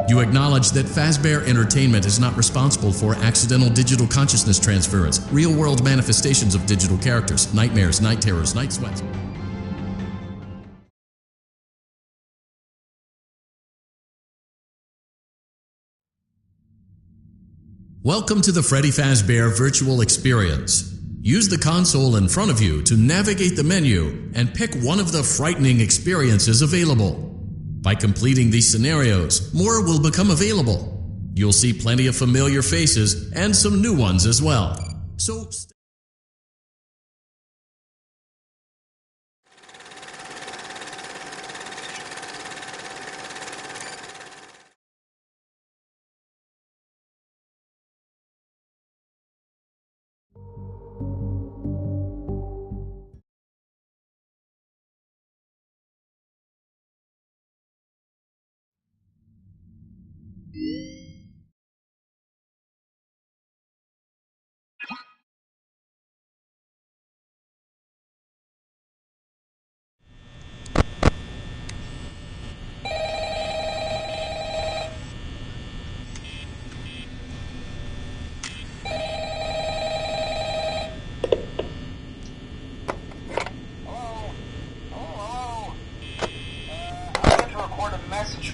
You acknowledge that Fazbear Entertainment is not responsible for accidental digital consciousness transference, real-world manifestations of digital characters, nightmares, night terrors, night sweats. Welcome to the Freddy Fazbear Virtual Experience. Use the console in front of you to navigate the menu and pick one of the frightening experiences available. By completing these scenarios, more will become available. You'll see plenty of familiar faces and some new ones as well. So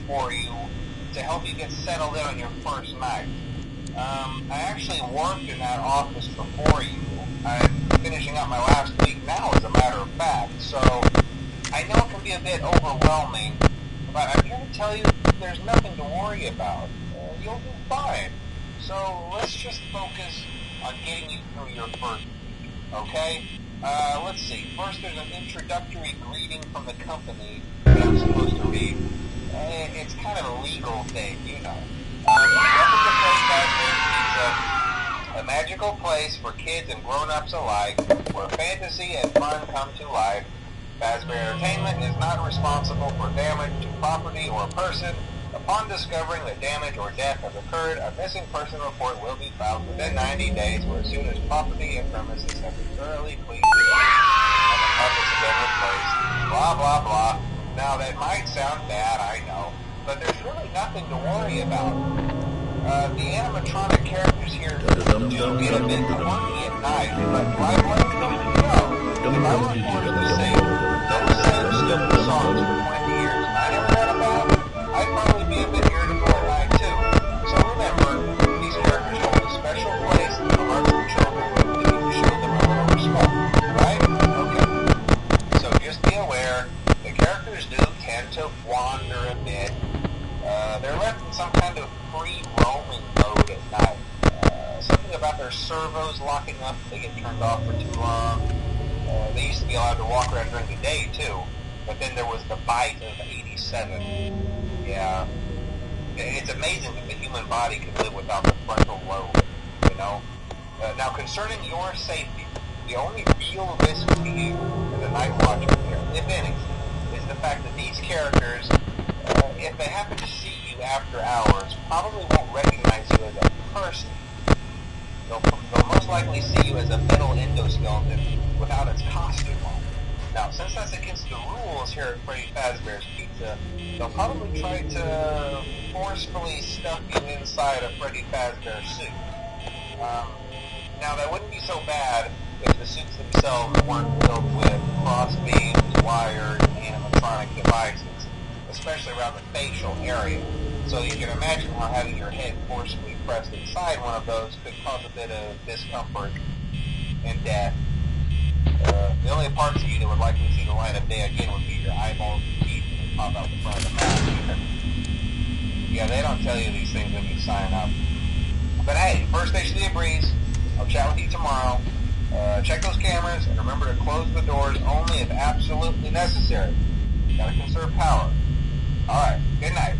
for you to help you get settled in on your first night. I actually worked in that office before you. I'm finishing up my last week now, as a matter of fact, so I know it can be a bit overwhelming, but I'm here to tell you there's nothing to worry about. You'll do fine. So let's just focus on getting you through your first week, okay? Let's see. First, there's an introductory greeting from the company that I'm supposed to read. It's kind of a legal thing, you know. Welcome to Freddy Fazbear's Pizza, a magical place for kids and grown-ups alike, where fantasy and fun come to life. Fazbear Entertainment is not responsible for damage to property or person. Upon discovering that damage or death has occurred, a missing person report will be filed within 90 days, or as soon as property and premises have been thoroughly cleaned and the carpets have been replaced. Blah, blah, blah. Now, that might sound bad, I know, but there's really nothing to worry about. The animatronic characters here do get a bit quirky at night, but right like no. If I were recorded to sing those same stupid songs for 20 years and I never had a bad, I'd probably be a bit irritable at night too. So remember, these characters hold a special place in the hearts of children, and we need to show them a little respect, right? Okay. So just be aware, the characters do tend to wander a bit. They're left in some kind of free roaming mode at night. Something about their servos locking up if they get turned off for too long. They used to be allowed to walk around during the day too, but then there was the bite of 87. Yeah. It's amazing that the human body can live without the frontal lobe, you know? Now concerning your safety, the only real risk to you as a night watcher here, if any, is the fact that these characters, if they happen to see you after hours, probably won't recognize you as a person. They'll most likely see you as a metal endoskeleton without its costume on. Now, since that's against the rules here at Freddy Fazbear's Pizza, they'll probably try to forcefully stuff you inside a Freddy Fazbear suit. Now, that wouldn't be so bad if the suits themselves weren't filled with cross-beams, wires, and animatronic devices, especially around the facial area. So you can imagine how having your head forcibly pressed inside one of those could cause a bit of discomfort and death. The only parts of you that would likely see the light of day again would be your eyeballs and teeth that pop out the front of the mask. Yeah, they don't tell you these things when you sign up. But hey, first station of the breeze. I'll chat with you tomorrow. Check those cameras and remember to close the doors only if absolutely necessary. Gotta conserve power. Alright, good night.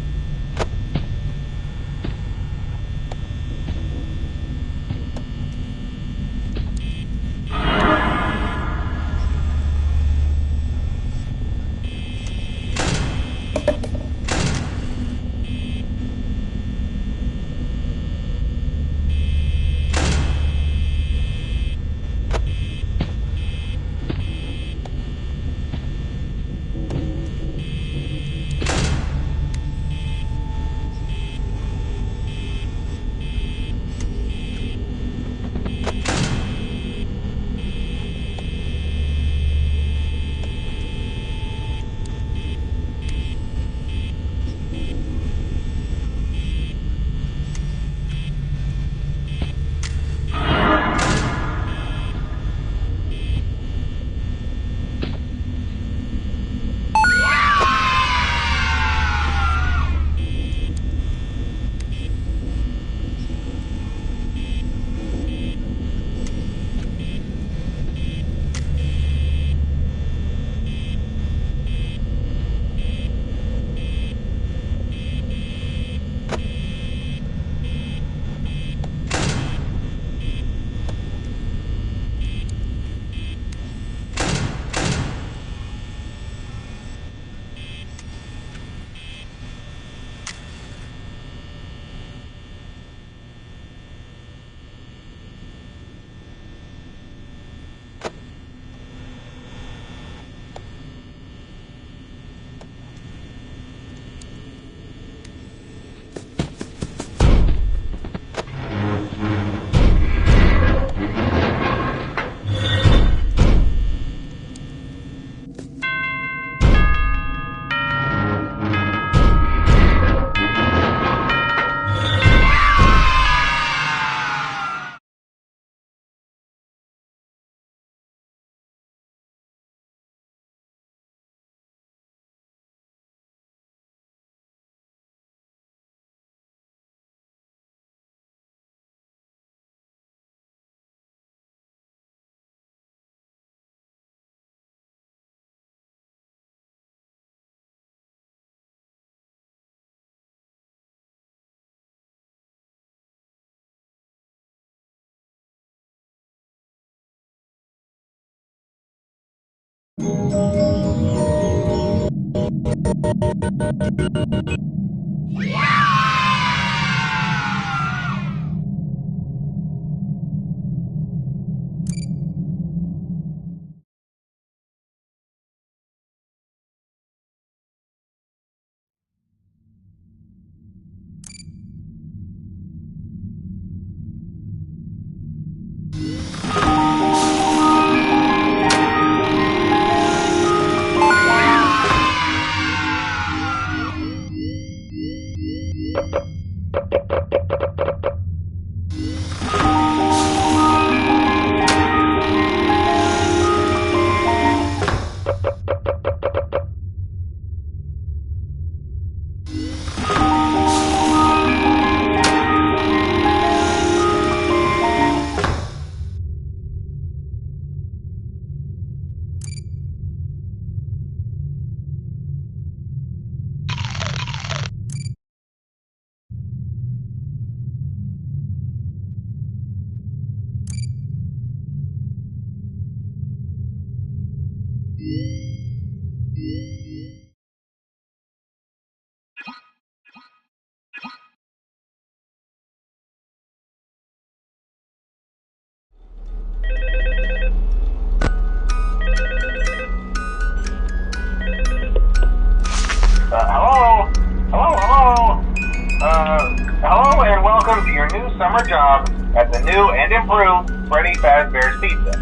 Hello and welcome to your new summer job at the new and improved Freddy Fazbear's Pizza.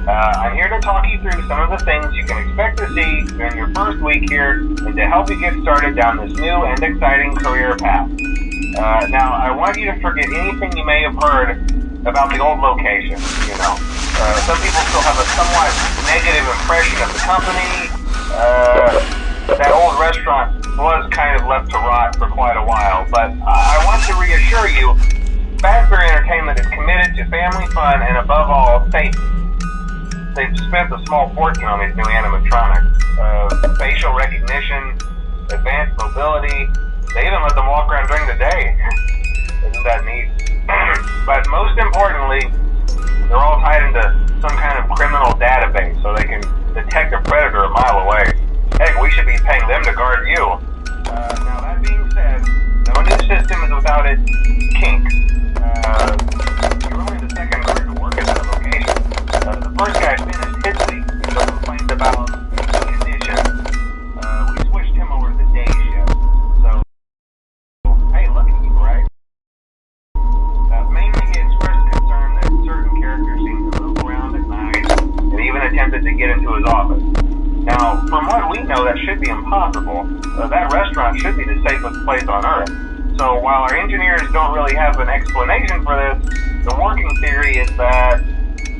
I'm here to talk you through some of the things you can expect to see during your first week here and to help you get started down this new and exciting career path. Now, I want you to forget anything you may have heard about the old location, you know. Some people still have a somewhat negative impression of the company. That old restaurant was kind of left to rot for quite a while, but I want to reassure you, Fazbear Entertainment is committed to family fun and above all, safety. They've spent a small fortune on these new animatronics. Facial recognition, advanced mobility, they even let them walk around during the day. Isn't that neat? But most importantly, they're all tied into some kind of criminal database so they can detect a predator a mile away. Heck, we should be paying them to guard you. Now that being said, no new system is without its kinks. You're only the second guard to work at that location. The first guy finished his week and so complained about conditions. We switched him over to the day shift. So, hey, lucky you, right? Mainly he expressed concern that certain characters seem to move around at night and even attempted to get into his office. Now, from what we know, that should be impossible. That restaurant should be the safest place on Earth. So while our engineers don't really have an explanation for this, the working theory is that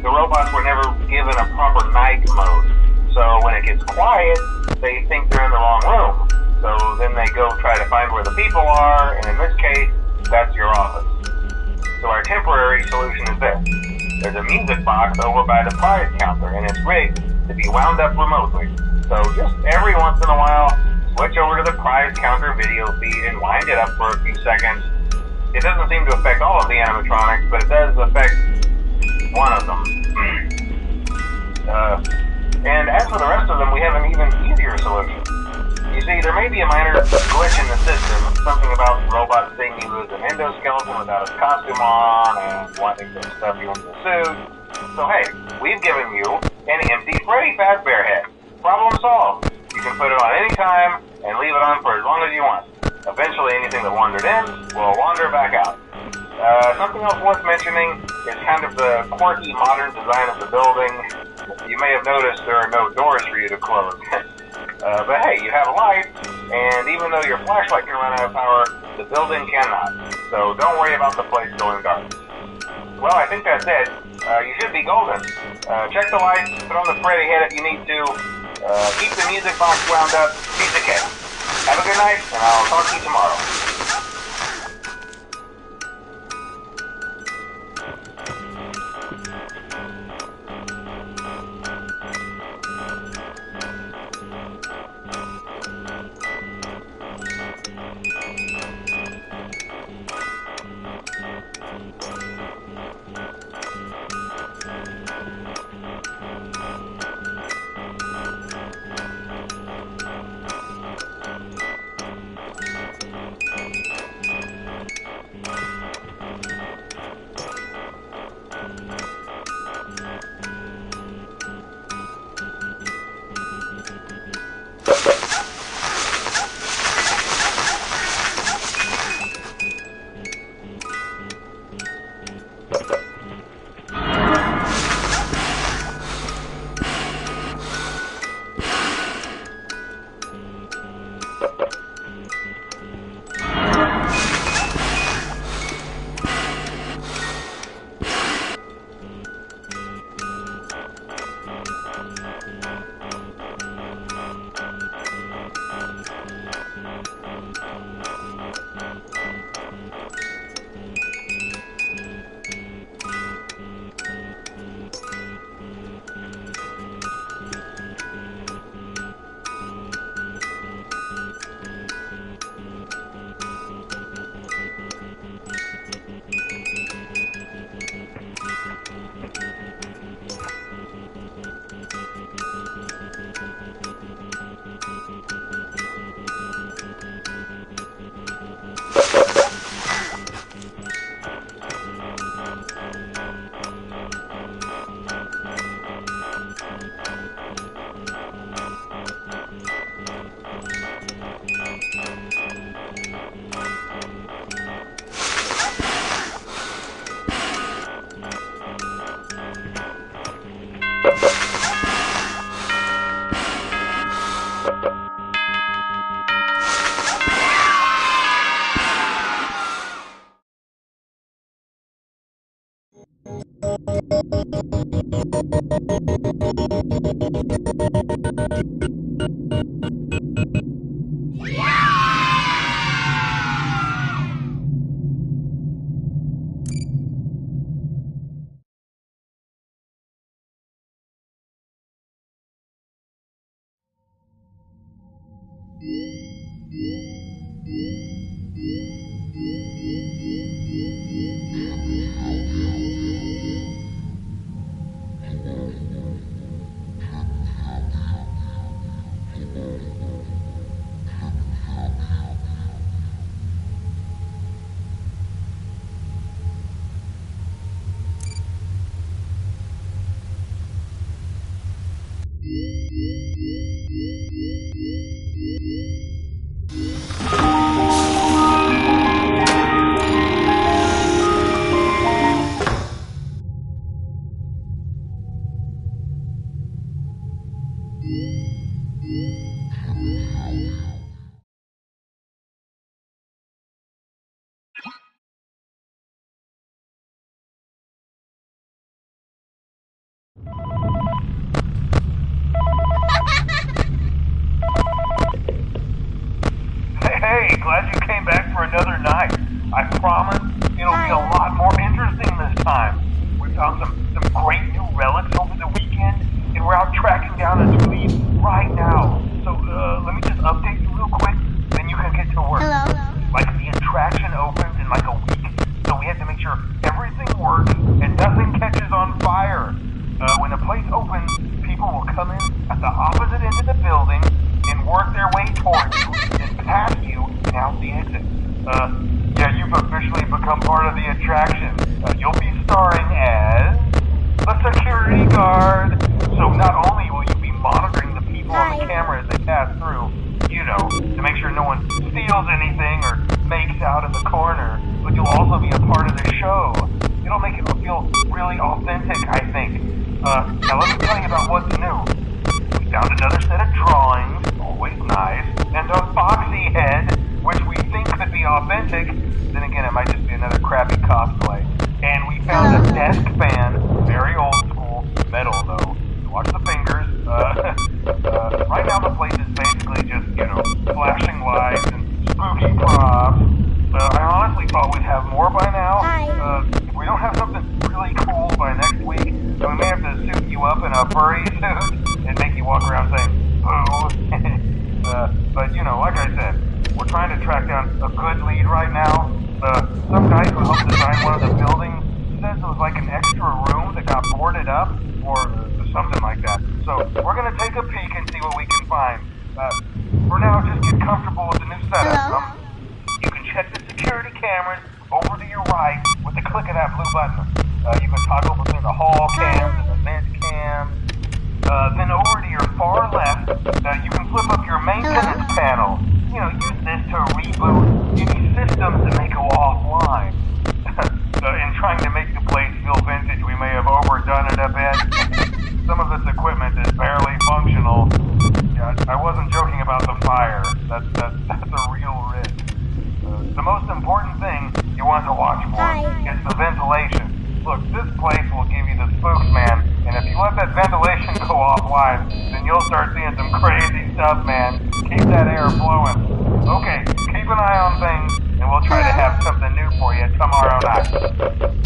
the robots were never given a proper night mode. So when it gets quiet, they think they're in the wrong room. So then they go try to find where the people are, and in this case, that's your office. So our temporary solution is this. There's a music box over by the prize counter, and it's rigged to be wound up remotely. So just every once in a while, switch over to the prize counter video feed and wind it up for a few seconds. It doesn't seem to affect all of the animatronics, but it does affect one of them. And as for the rest of them, we have an even easier solution. You see, there may be a minor glitch in the system, something about the robot seeing you as an endoskeleton without his costume on and wanting to stuff you into the suit. So hey, we've given you an empty Freddy Fazbear head. Problem solved. You can put it on any time and leave it on for as long as you want. Eventually anything that wandered in will wander back out. Something else worth mentioning is kind of the quirky modern design of the building. You may have noticed there are no doors for you to close. But hey, you have a light, and even though your flashlight can run out of power, the building cannot. So don't worry about the place going dark. Well, I think that's it. You should be golden. Check the lights, put on the Freddy head if you need to. Keep the music box wound up. Piece of cake. Have a good night, and I'll talk to you tomorrow. Hey, glad you came back for another night. I promise it'll be a lot more interesting this time. We found some great new relics over the weekend, and we're out tracking down a new lead right now. So let me just update you real quick, then you can get to work. Hello? Like, the attraction opens in like a week, so we have to make sure everything works and nothing catches on fire. When the place opens, people will come in at the opposite end of the building and work their way towards you and past you and out the exit. Yeah, you've officially become part of the attraction. You'll be starring as a security guard. So not only will you be monitoring the people on the camera as they pass through, you know, to make sure no one steals anything or makes out in the corner, but you'll also be a part of the show. It'll make it feel really authentic, I think. Now let me tell you about what's new. We found another set of drawings, always nice, and a foxy head, which we think could be authentic. Then again, it might just be another crappy cosplay. And we found a desk fan, very old school, metal though. Watch the fingers. Right now the place is basically just, you know, flashing lights and spooky props. I honestly thought we'd have more by now. If we don't have something really cool by next week, then we may have to suit you up in a furry suit and make you walk around saying, boo. But, you know, like I said, we're trying to track down a good lead right now. Some guy who helped design one of the buildings says it was like an extra room that got boarded up, or something like that. So we're going to take a peek and see what we can find. For now, just get comfortable with the new setup. You can check the security cameras over to your right with the click of that blue button. You can toggle between the hall cams and the vent cams. Then over to your far left, you can flip up your maintenance panel. You know, use this to reboot any systems that may go offline. In trying to make the place feel vintage, we may have overdone it a bit. Some of this equipment is barely functional. Yeah, I wasn't joking about the fire. That's a real risk. The most important thing you want to watch for is the ventilation. Look, this place will give you the spooks, man, and if you let that ventilation go offline, then you'll start seeing some crazy stuff, man. Keep that air flowing. Okay, keep an eye on things, and we'll try to have something new for you tomorrow night.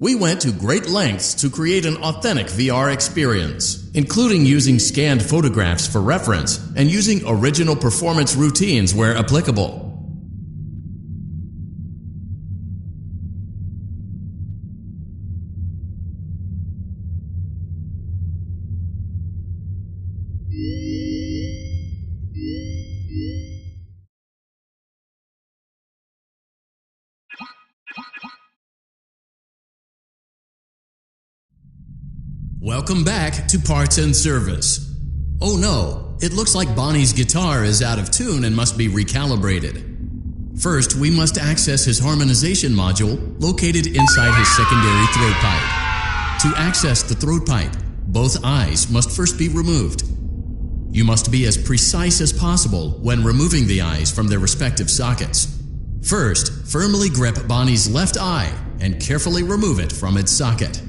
We went to great lengths to create an authentic VR experience, including using scanned photographs for reference and using original performance routines where applicable. Welcome back to Parts and Service. Oh no, it looks like Bonnie's guitar is out of tune and must be recalibrated. First, we must access his harmonization module located inside his secondary throat pipe. To access the throat pipe, both eyes must first be removed. You must be as precise as possible when removing the eyes from their respective sockets. First, firmly grip Bonnie's left eye and carefully remove it from its socket.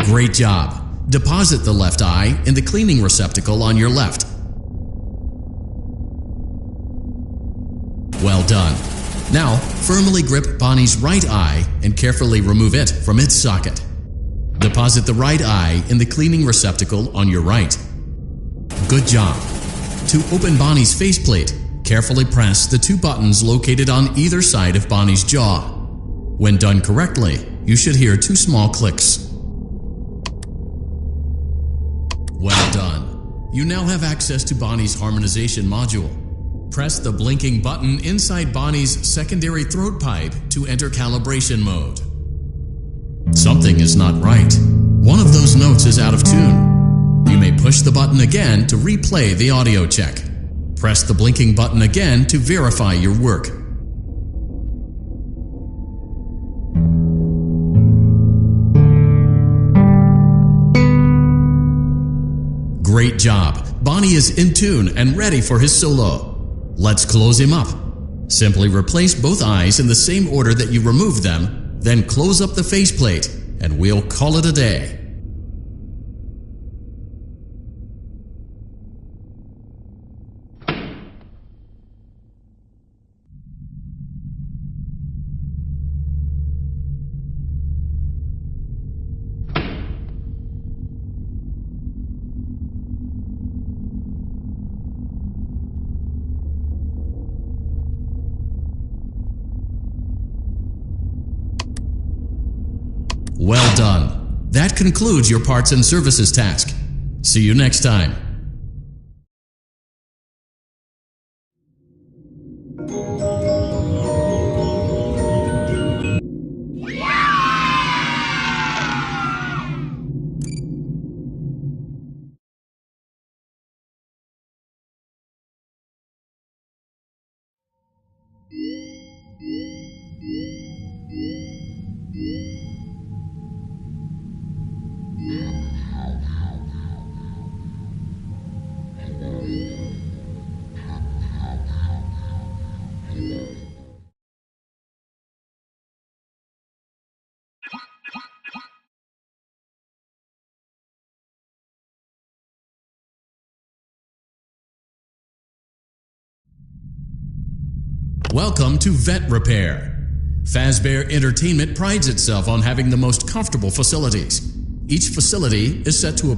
Great job! Deposit the left eye in the cleaning receptacle on your left. Well done. Now, firmly grip Bonnie's right eye and carefully remove it from its socket. Deposit the right eye in the cleaning receptacle on your right. Good job. To open Bonnie's faceplate, carefully press the two buttons located on either side of Bonnie's jaw. When done correctly, you should hear two small clicks. Well done. You now have access to Bonnie's harmonization module. Press the blinking button inside Bonnie's secondary throat pipe to enter calibration mode. Something is not right. One of those notes is out of tune. You may push the button again to replay the audio check. Press the blinking button again to verify your work. Great job! Bonnie is in tune and ready for his solo. Let's close him up. Simply replace both eyes in the same order that you removed them, then close up the faceplate, and we'll call it a day. Well done. That concludes your parts and services task. See you next time. Welcome to Vet Repair. Fazbear Entertainment prides itself on having the most comfortable facilities. Each facility is set to a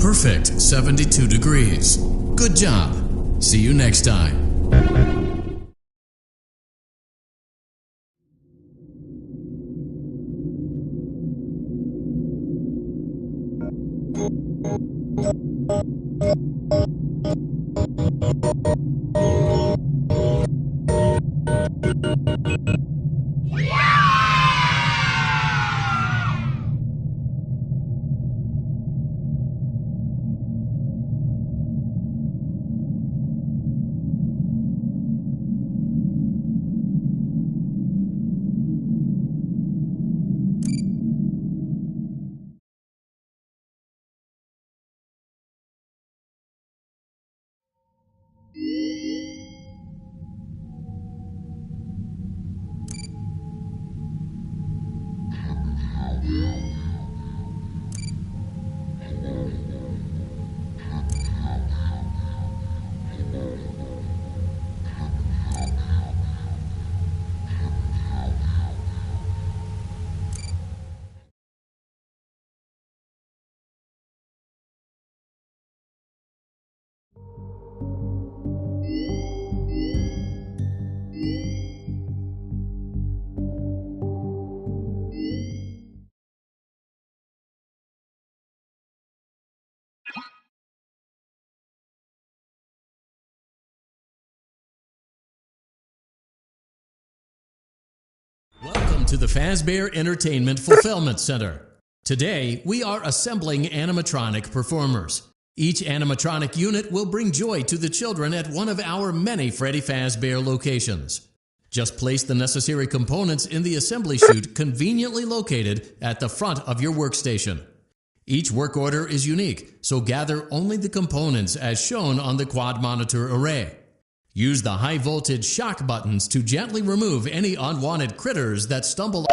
perfect 72 degrees. Good job. See you next time. Welcome to the Fazbear Entertainment Fulfillment Center. Today, we are assembling animatronic performers. Each animatronic unit will bring joy to the children at one of our many Freddy Fazbear locations. Just place the necessary components in the assembly chute conveniently located at the front of your workstation. Each work order is unique, so gather only the components as shown on the quad monitor array. Use the high voltage shock buttons to gently remove any unwanted critters that stumble.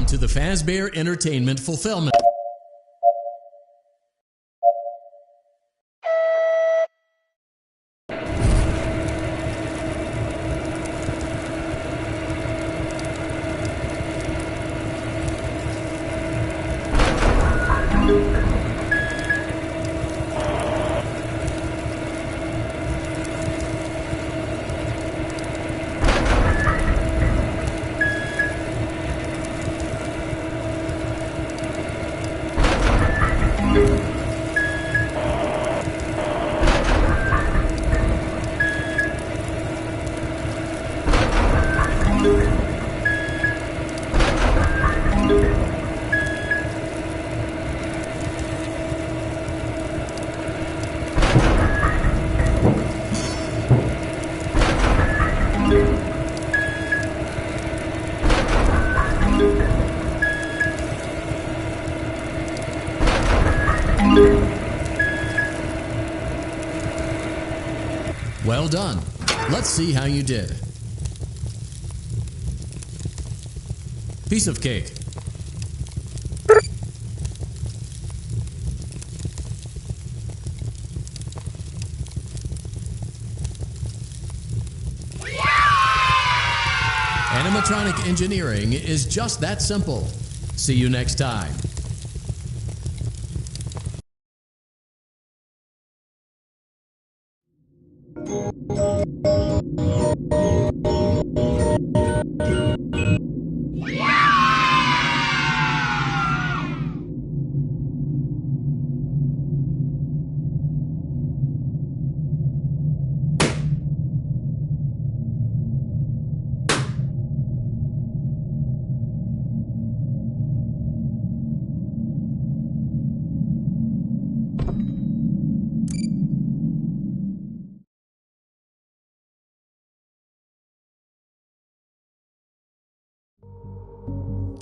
Welcome to the Fazbear Entertainment Fulfillment. Well done. Let's see how you did. Piece of cake. Animatronic engineering is just that simple. See you next time.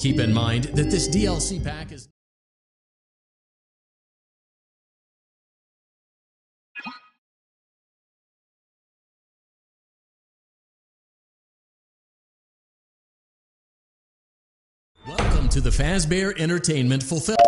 Keep in mind that this DLC pack is... Welcome to the Fazbear Entertainment Fulfillment.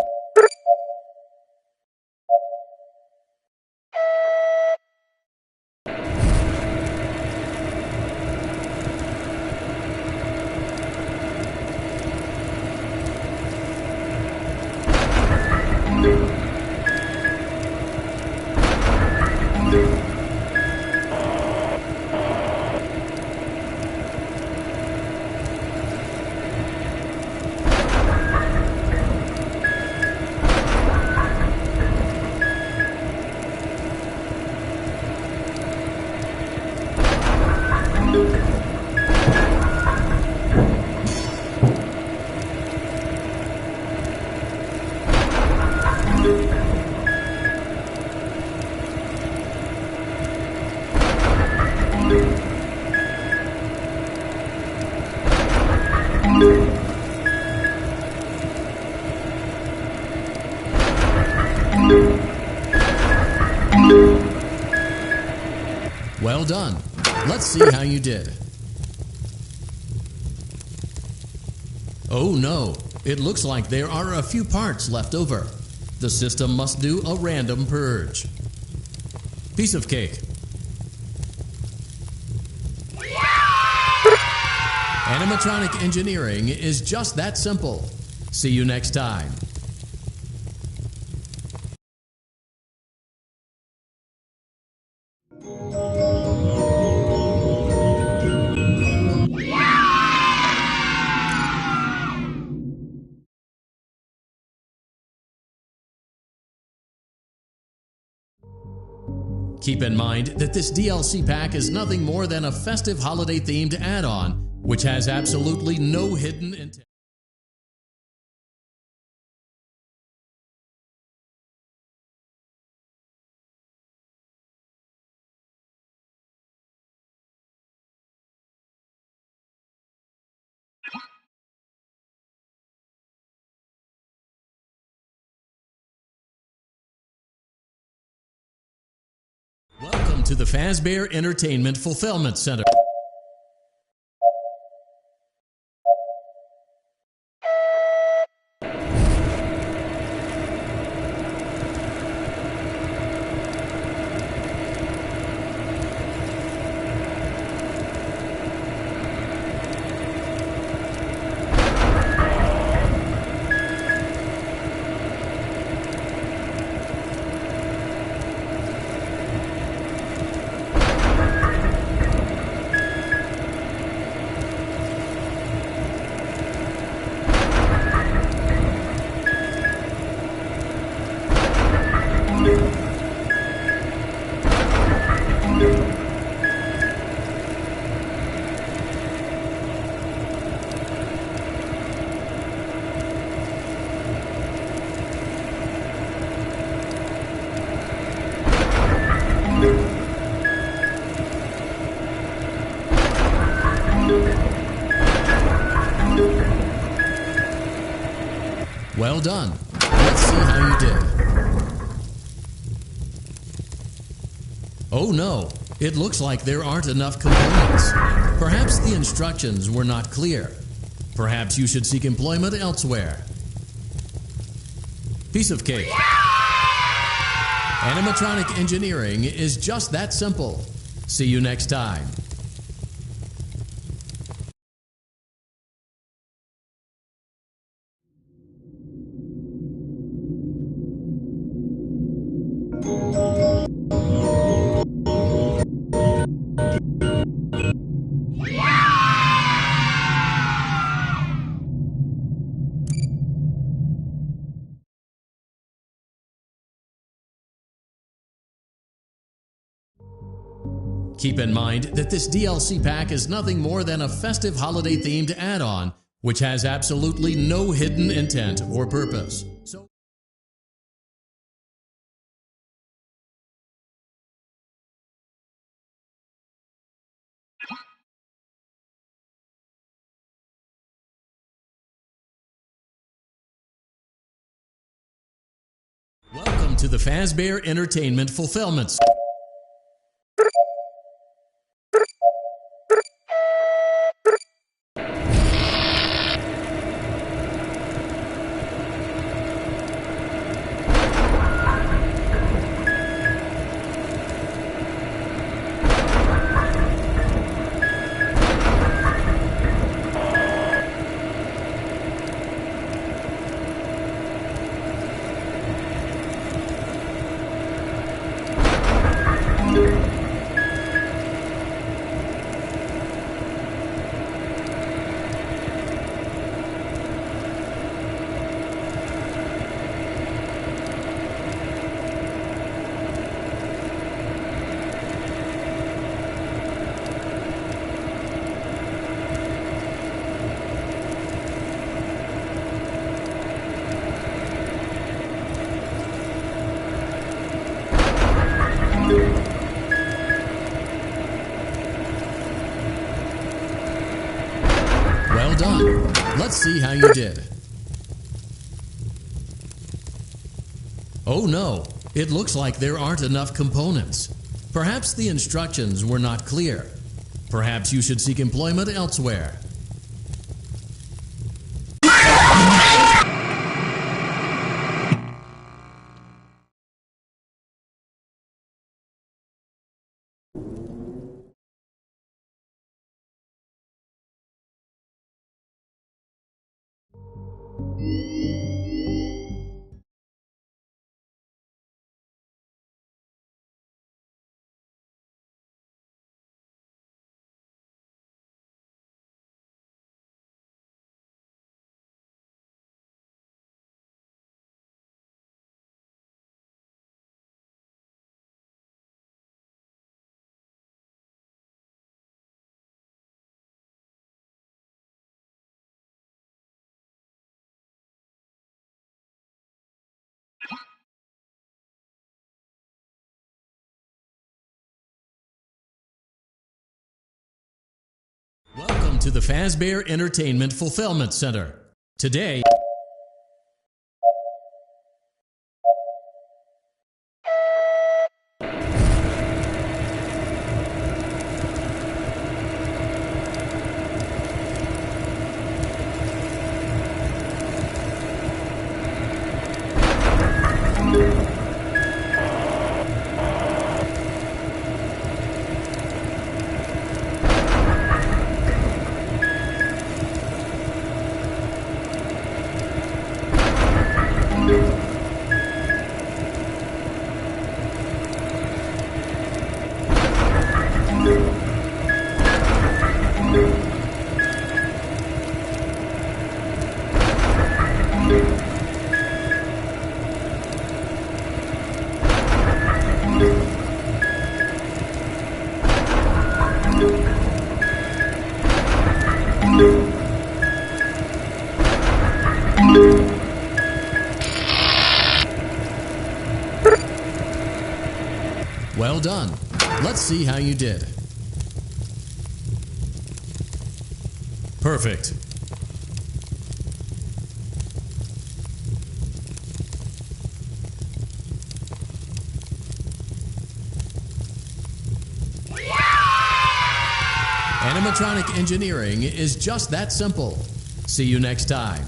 Well done. Let's see how you did. Oh no, it looks like there are a few parts left over. The system must do a random purge. Piece of cake. Animatronic engineering is just that simple. See you next time. Keep in mind that this DLC pack is nothing more than a festive holiday-themed add-on, which has absolutely no hidden intent. Welcome to the Fazbear Entertainment Fulfillment Center. Well done. Let's see how you did. Oh no, it looks like there aren't enough components. Perhaps the instructions were not clear. Perhaps you should seek employment elsewhere. Piece of cake. Animatronic engineering is just that simple. See you next time. Keep in mind that this DLC pack is nothing more than a festive holiday-themed add-on, which has absolutely no hidden intent or purpose. Welcome to the Fazbear Entertainment Fulfillment. Well done. Let's see how you did. Oh no, it looks like there aren't enough components. Perhaps the instructions were not clear. Perhaps you should seek employment elsewhere. Welcome to the Fazbear Entertainment Fulfillment Center. Today, well done. Let's see how you did. Perfect. Animatronic engineering is just that simple. See you next time.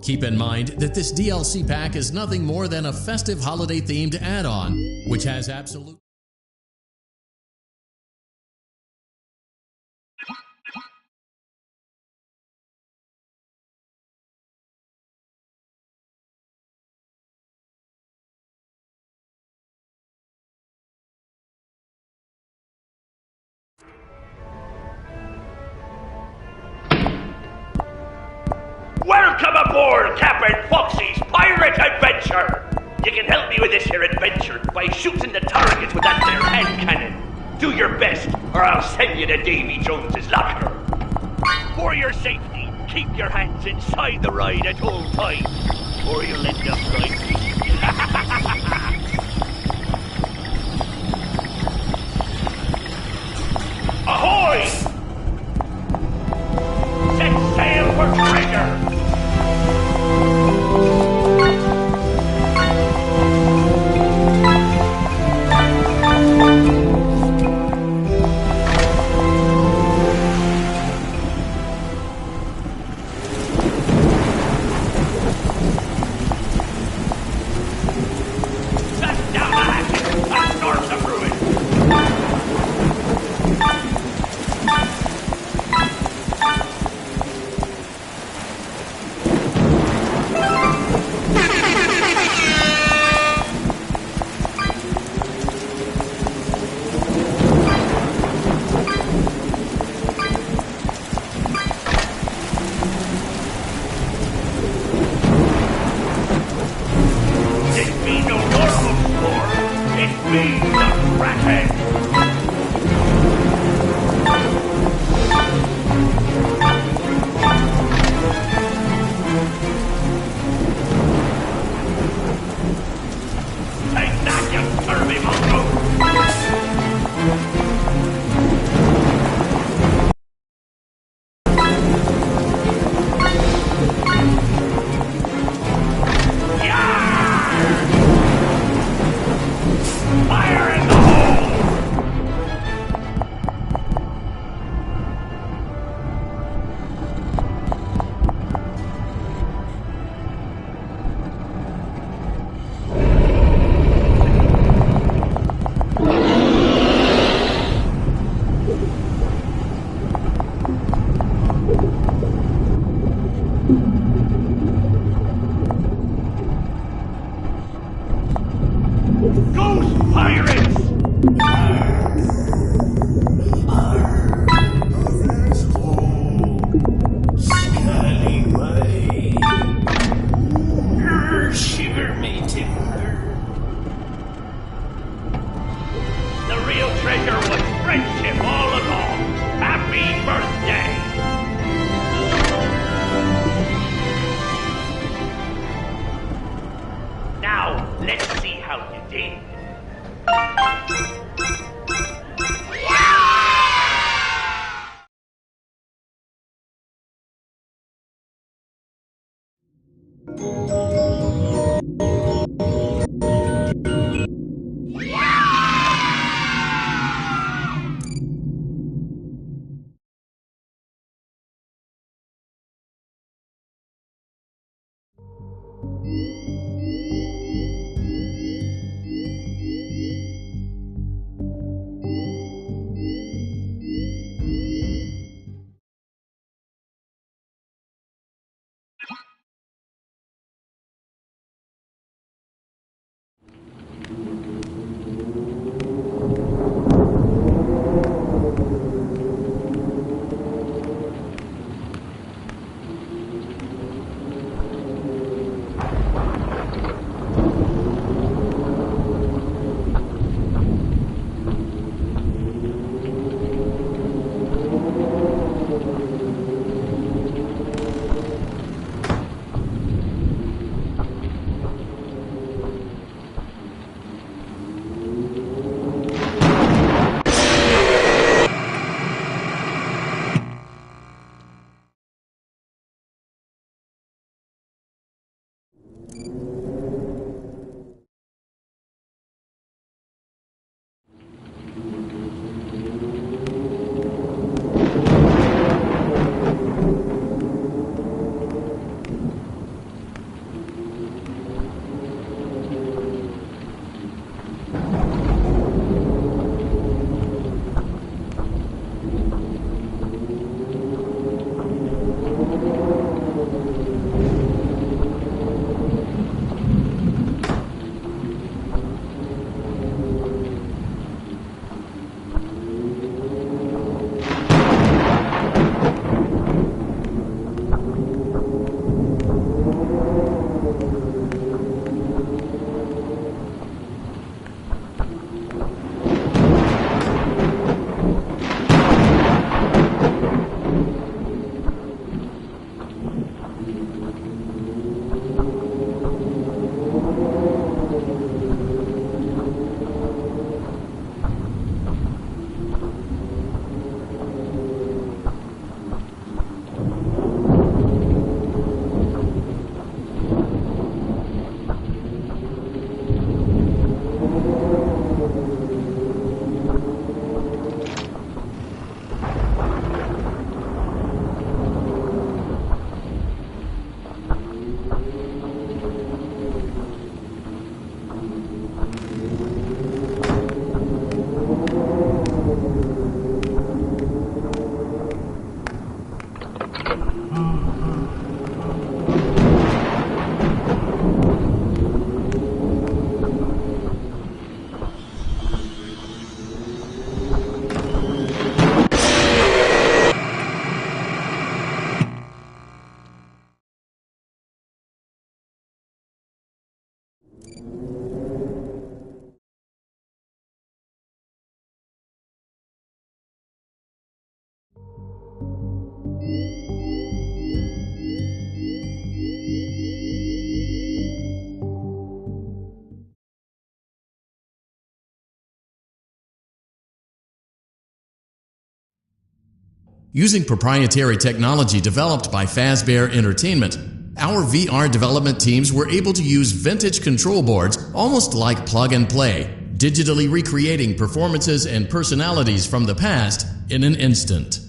Keep in mind that this DLC pack is nothing more than a festive holiday-themed add-on, which has absolute... Welcome aboard Captain Foxy's Pirate Adventure! You can help me with this here adventure by shooting the targets with that there hand cannon. Do your best, or I'll send you to Davy Jones's locker. For your safety, keep your hands inside the ride at all times, or you'll end up like me. Using proprietary technology developed by Fazbear Entertainment, our VR development teams were able to use vintage control boards almost like plug and play, digitally recreating performances and personalities from the past in an instant.